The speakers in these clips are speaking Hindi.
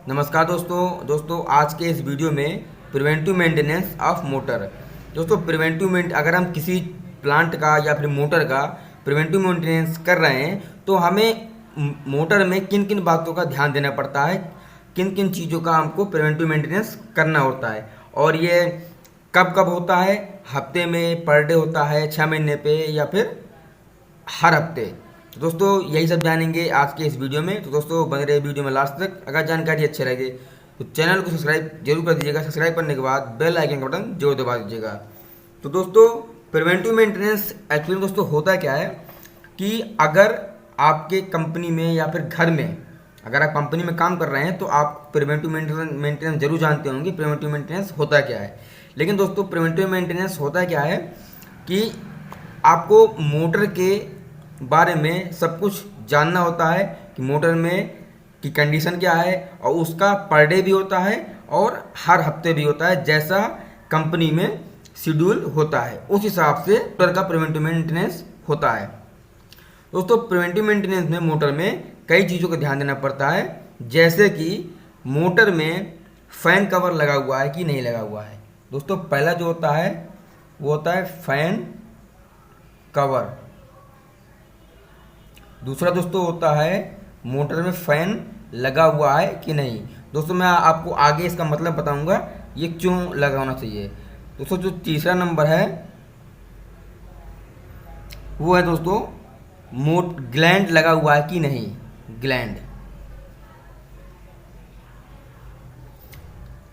नमस्कार दोस्तों आज के इस वीडियो में प्रिवेंटिव मेंटेनेंस ऑफ मोटर। दोस्तों अगर हम किसी प्लांट का या फिर मोटर का प्रिवेंटिव मेंटेनेंस कर रहे हैं तो हमें मोटर में किन किन बातों का ध्यान देना पड़ता है, किन किन चीज़ों का हमको प्रिवेंटिव मेंटेनेंस करना होता है और ये कब कब होता है, हफ्ते में, पर डे होता है, 6 महीने पे या फिर हर हफ्ते। तो दोस्तों यही सब जानेंगे आज के इस वीडियो में। तो दोस्तों बने रहे वीडियो में लास्ट तक। अगर जानकारी अच्छी लगे तो चैनल को सब्सक्राइब जरूर कर दीजिएगा। सब्सक्राइब करने के बाद बेल आइकन का बटन जरूर दबा दीजिएगा। तो दोस्तों प्रिवेंटिव मेंटेनेंस एक्चुअली दोस्तों होता क्या है कि अगर आपके कंपनी में या फिर घर में अगर आप कंपनी में काम कर रहे हैं तो आप प्रिवेंटिव मेंटेनेंस जरूर जानते होंगे प्रिवेंटिव मेंटेनेंस होता क्या है। लेकिन दोस्तों प्रिवेंटिव मेंटेनेंस होता क्या है कि आपको मोटर के बारे में सब कुछ जानना होता है कि मोटर में की कंडीशन क्या है, और उसका पर डे भी होता है और हर हफ्ते भी होता है, जैसा कंपनी में शेड्यूल होता है उस हिसाब से मोटर का प्रिवेंटिव मेंटेनेंस होता है। दोस्तों प्रिवेंटिव मेंटेनेंस में मोटर में कई चीज़ों का ध्यान देना पड़ता है, जैसे कि मोटर में फैन कवर लगा हुआ है कि नहीं लगा हुआ है। दोस्तों पहला जो होता है वो होता है फैन कवर। दूसरा दोस्तों होता है मोटर में फैन लगा हुआ है कि नहीं। दोस्तों मैं आपको आगे इसका मतलब बताऊंगा ये क्यों लगा होना चाहिए। दोस्तों जो तीसरा नंबर है वो है दोस्तों ग्लैंड लगा हुआ है कि नहीं, ग्लैंड।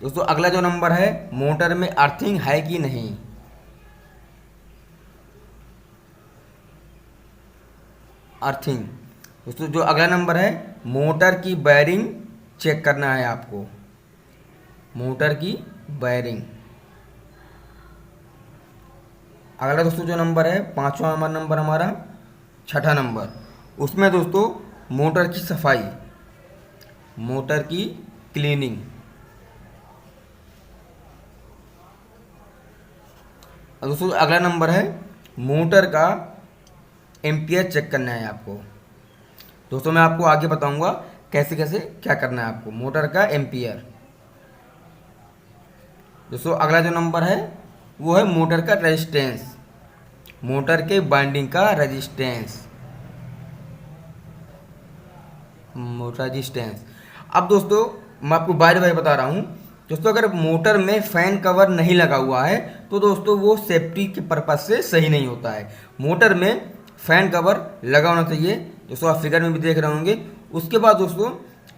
दोस्तों अगला जो नंबर है मोटर में अर्थिंग है कि नहीं। अर्थिंग। दोस्तों जो अगला नंबर है मोटर की बेयरिंग चेक करना है आपको, मोटर की बेयरिंग। अगला दोस्तों जो नंबर है पांचवा नंबर हमारा छठा नंबर, उसमें दोस्तों मोटर की सफाई, मोटर की क्लीनिंग। दोस्तों अगला नंबर है मोटर का एम्पियर चेक करना है आपको। दोस्तों मैं आपको आगे बताऊंगा कैसे कैसे क्या करना है आपको, मोटर का एम्पियर। दोस्तों अगला जो नंबर है वो है मोटर का रेजिस्टेंस, मोटर के बाइंडिंग का रेजिस्टेंस, मोटर रेजिस्टेंस। अब दोस्तों मैं आपको बाय बाय बता रहा हूँ। दोस्तों अगर मोटर में फैन कवर नहीं लगा हुआ है तो दोस्तों वो सेफ्टी के पर्पज से सही नहीं होता है। मोटर में फैन कवर लगा होना चाहिए, दोस्तों आप फिगर में भी देख रहे होंगे। उसके बाद दोस्तों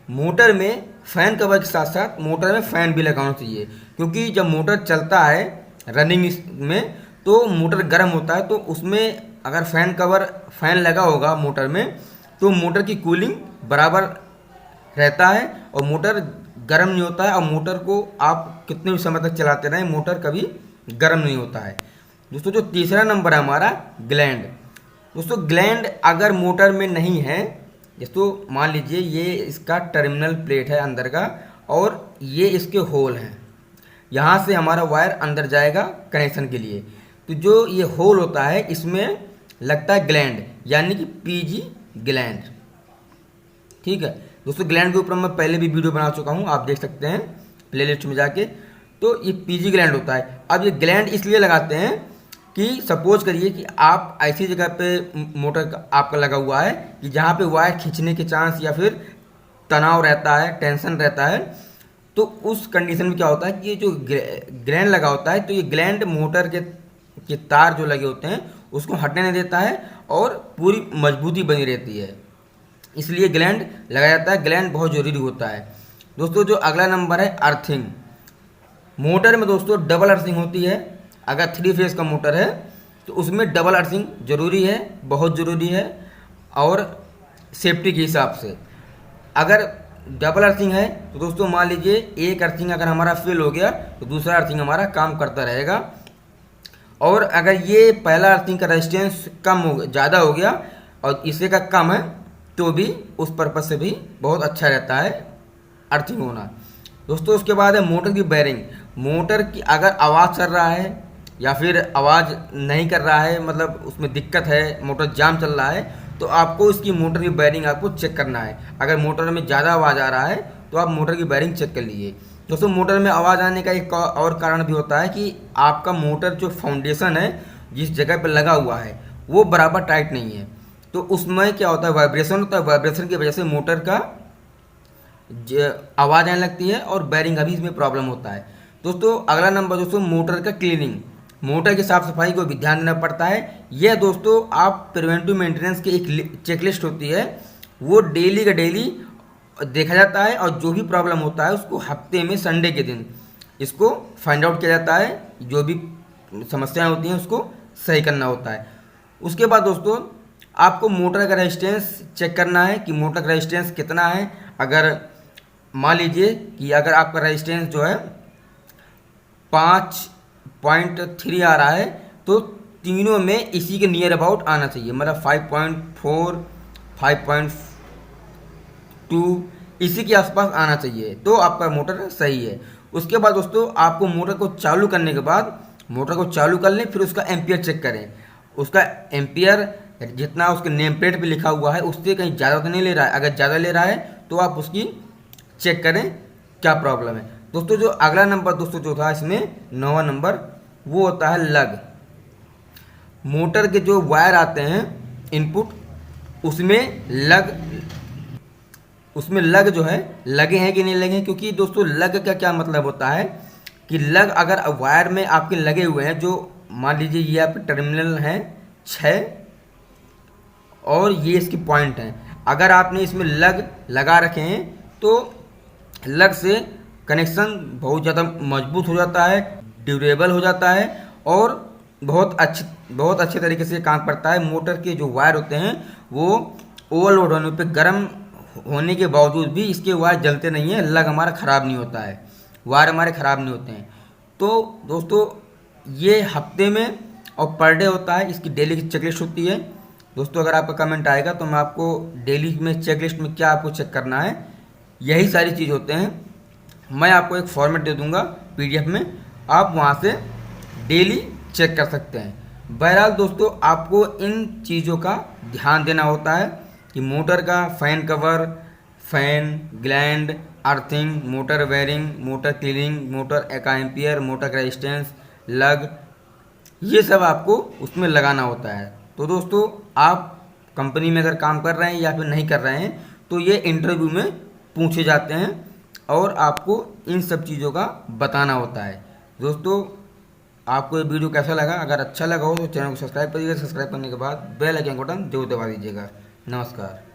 मोटर में फैन कवर के साथ साथ मोटर में फैन भी लगा होना चाहिए, क्योंकि जब मोटर चलता है रनिंग में तो मोटर गर्म होता है, तो उसमें अगर फैन लगा होगा मोटर में तो मोटर की कूलिंग बराबर रहता है और मोटर गर्म नहीं होता है, और मोटर को आप कितने भी समय तक चलाते रहें मोटर कभी गर्म नहीं होता है। दोस्तों जो तीसरा नंबर है हमारा ग्लैंड। दोस्तों ग्लैंड अगर मोटर में नहीं है, दोस्तों मान लीजिए ये इसका टर्मिनल प्लेट है अंदर का और ये इसके होल हैं, यहाँ से हमारा वायर अंदर जाएगा कनेक्शन के लिए, तो जो ये होल होता है इसमें लगता है ग्लैंड, यानी कि पीजी ग्लैंड। ठीक है दोस्तों, ग्लैंड के ऊपर मैं पहले भी वीडियो बना चुका हूँ, आप देख सकते हैं प्लेलिस्ट में जाके। तो ये पीजी ग्लैंड होता है। अब ये ग्लैंड इसलिए लगाते हैं कि सपोज करिए कि आप ऐसी जगह पे मोटर आपका लगा हुआ है कि जहाँ पे वायर खींचने के चांस या फिर तनाव रहता है, टेंशन रहता है, तो उस कंडीशन में क्या होता है कि ये जो ग्लैंड लगा होता है तो ये ग्लैंड मोटर के तार जो लगे होते हैं उसको हटने नहीं देता है और पूरी मजबूती बनी रहती है, इसलिए ग्लैंड लगाया जाता है। ग्लैंड बहुत जरूरी होता है। दोस्तों जो अगला नंबर है अर्थिंग। मोटर में दोस्तों डबल अर्थिंग होती है। अगर 3 फेज का मोटर है तो उसमें डबल अर्थिंग जरूरी है, बहुत ज़रूरी है, और सेफ्टी के हिसाब से। अगर डबल अर्थिंग है तो दोस्तों मान लीजिए एक अर्थिंग अगर हमारा फेल हो गया तो दूसरा अर्थिंग हमारा काम करता रहेगा, और अगर ये पहला अर्थिंग का रेजिस्टेंस ज़्यादा हो गया और इसे का कम है तो भी उस पर्पज से भी बहुत अच्छा रहता है अर्थिंग होना। दोस्तों उसके बाद है मोटर की बेयरिंग। मोटर की अगर आवाज़ चल रहा है या फिर आवाज़ नहीं कर रहा है, मतलब उसमें दिक्कत है, मोटर जाम चल रहा है, तो आपको इसकी मोटर की बेयरिंग आपको चेक करना है। अगर मोटर में ज़्यादा आवाज़ आ रहा है तो आप मोटर की वायरिंग चेक कर लीजिए। दोस्तों मोटर में आवाज़ आने का एक और कारण भी होता है कि आपका मोटर जो फाउंडेशन है जिस जगह पर लगा हुआ है वो बराबर टाइट नहीं है, तो उसमें क्या होता है वाइब्रेशन होता है, वाइब्रेशन की वजह से मोटर का आवाज़ आने लगती है और बैरिंग अभी इसमें प्रॉब्लम होता है। दोस्तों अगला नंबर दोस्तों मोटर का क्लीनिंग, मोटर की साफ़ सफाई को भी ध्यान देना पड़ता है। यह दोस्तों आप प्रिवेंटिव मेंटेनेंस की एक चेकलिस्ट होती है, वो डेली का डेली देखा जाता है और जो भी प्रॉब्लम होता है उसको हफ्ते में संडे के दिन इसको फाइंड आउट किया जाता है, जो भी समस्याएं होती हैं उसको सही करना होता है। उसके बाद दोस्तों आपको मोटर का रेजिस्टेंस चेक करना है कि मोटर का रेजिस्टेंस कितना है। अगर मान लीजिए कि अगर आपका रेजिस्टेंस जो है 5.3 आ रहा है तो तीनों में इसी के नियर अबाउट आना चाहिए, मतलब 5.4 5.2 इसी के आसपास आना चाहिए तो आपका मोटर सही है। उसके बाद दोस्तों आपको मोटर को चालू करने के बाद मोटर को चालू कर लें, फिर उसका एम्पियर चेक करें। उसका एम्पियर जितना उसके नेम प्लेट पे लिखा हुआ है उससे कहीं ज़्यादा तो नहीं ले रहा है, अगर ज़्यादा ले रहा है तो आप उसकी चेक करें क्या प्रॉब्लम है। दोस्तों जो अगला नंबर दोस्तों जो था इसमें 9वां नंबर वो होता है लग। मोटर के जो वायर आते हैं इनपुट उसमें लग जो है लगे हैं कि नहीं लगे हैं, क्योंकि दोस्तों लग का क्या मतलब होता है कि लग अगर वायर में आपके लगे हुए हैं, जो मान लीजिए ये आपके टर्मिनल हैं 6 और ये इसकी पॉइंट हैं, अगर आपने इसमें लग लगा रखे हैं तो लग से कनेक्शन बहुत ज़्यादा मजबूत हो जाता है, ड्यूरेबल हो जाता है और बहुत अच्छे तरीके से काम करता है। मोटर के जो वायर होते हैं वो ओवरलोड होने पे गर्म होने के बावजूद भी इसके वायर जलते नहीं हैं, लग हमारा ख़राब नहीं होता है, वायर हमारे ख़राब नहीं होते हैं। तो दोस्तों ये हफ्ते में और पर डे होता है, इसकी डेली की चेकलिस्ट होती है। दोस्तों अगर आपका कमेंट आएगा तो मैं आपको डेली में चेकलिस्ट में क्या आपको चेक करना है यही सारी चीज़ होते हैं। मैं आपको एक फॉर्मेट दे दूंगा PDF में, आप वहाँ से डेली चेक कर सकते हैं। बहरहाल दोस्तों आपको इन चीज़ों का ध्यान देना होता है कि मोटर का fan cover, fan gland, earthing, motor wearing, motor cleaning, motor का एम्पियर, मोटर का रेजिस्टेंस, लग, ये सब आपको उसमें लगाना होता है। तो दोस्तों आप कंपनी में अगर काम कर रहे हैं या फिर नहीं कर रहे हैं तो ये इंटरव्यू में पूछे जाते हैं और आपको इन सब चीज़ों का बताना होता है। दोस्तों आपको ये वीडियो कैसा लगा, अगर अच्छा लगा हो तो चैनल को सब्सक्राइब करिएगा, सब्सक्राइब करने के बाद बेल आइकन का बटन जरूर दबा दीजिएगा। नमस्कार।